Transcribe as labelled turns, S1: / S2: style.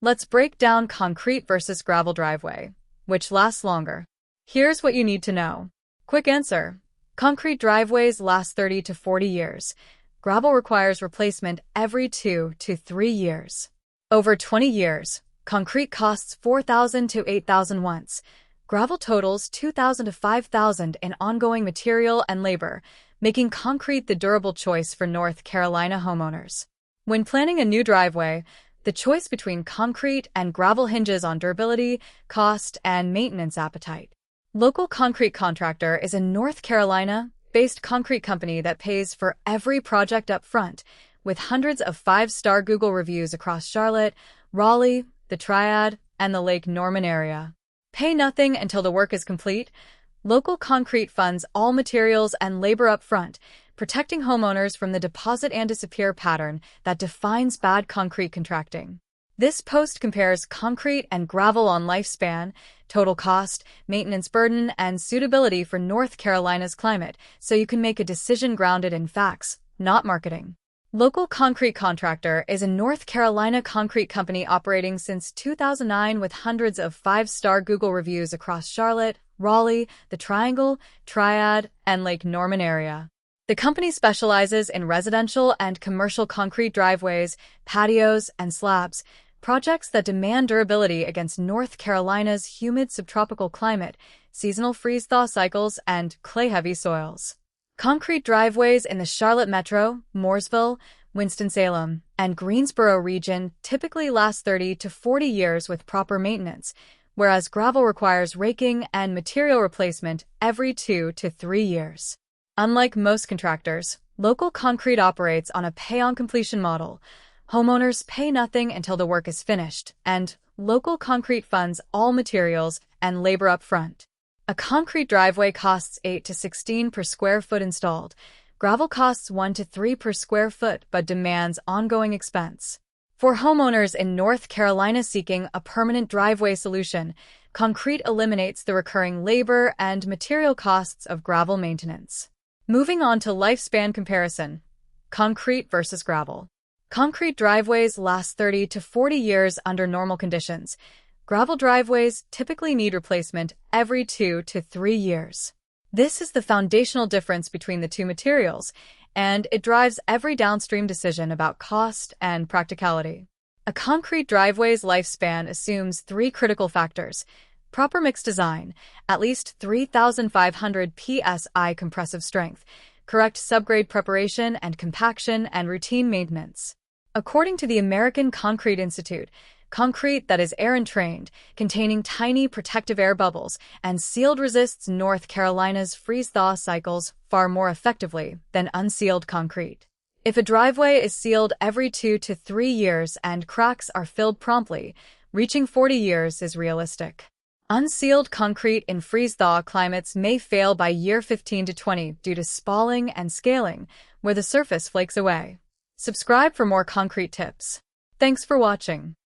S1: Let's break down concrete versus gravel driveway, which lasts longer. Here's what you need to know. Quick answer. Concrete driveways last 30 to 40 years. Gravel requires replacement every 2 to 3 years. Over 20 years, concrete costs $4,000 to $8,000 once. Gravel totals $2,000 to $5,000 in ongoing material and labor, making concrete the durable choice for North Carolina homeowners. When planning a new driveway, the choice between concrete and gravel hinges on durability, cost, and maintenance appetite. Local Concrete Contractor is a North Carolina-based concrete company that pays for every project up front, with hundreds of 5-star Google reviews across Charlotte, Raleigh, the Triad, and the Lake Norman area. Pay nothing until the work is complete. Local Concrete funds all materials and labor up front, protecting homeowners from the deposit and disappear pattern that defines bad concrete contracting. This post compares concrete and gravel on lifespan, total cost, maintenance burden, and suitability for North Carolina's climate, so you can make a decision grounded in facts, not marketing. Local Concrete Contractor is a North Carolina concrete company operating since 2009 with hundreds of 5-star Google reviews across Charlotte, Raleigh, the Triangle, Triad, and Lake Norman area. The company specializes in residential and commercial concrete driveways, patios, and slabs, projects that demand durability against North Carolina's humid subtropical climate, seasonal freeze-thaw cycles, and clay-heavy soils. Concrete driveways in the Charlotte Metro, Mooresville, Winston-Salem, and Greensboro region typically last 30 to 40 years with proper maintenance, whereas gravel requires raking and material replacement every 2 to 3 years. Unlike most contractors, Local Concrete operates on a pay-on-completion model. Homeowners pay nothing until the work is finished, and Local Concrete funds all materials and labor up front. A concrete driveway costs $8 to $16 per square foot installed. Gravel costs $1 to $3 per square foot but demands ongoing expense. For homeowners in North Carolina seeking a permanent driveway solution, concrete eliminates the recurring labor and material costs of gravel maintenance. Moving on to lifespan comparison. Concrete versus gravel. Concrete driveways last 30 to 40 years under normal conditions. Gravel driveways typically need replacement every 2 to 3 years. This is the foundational difference between the two materials, and it drives every downstream decision about cost and practicality. A concrete driveway's lifespan assumes 3 critical factors: proper mix design, at least 3,500 psi compressive strength, correct subgrade preparation and compaction, and routine maintenance. According to the American Concrete Institute, concrete that is air-entrained, containing tiny protective air bubbles, and sealed resists North Carolina's freeze-thaw cycles far more effectively than unsealed concrete. If a driveway is sealed every 2 to 3 years and cracks are filled promptly, reaching 40 years is realistic. Unsealed concrete in freeze-thaw climates may fail by year 15 to 20 due to spalling and scaling, where the surface flakes away. Subscribe for more concrete tips. Thanks for watching.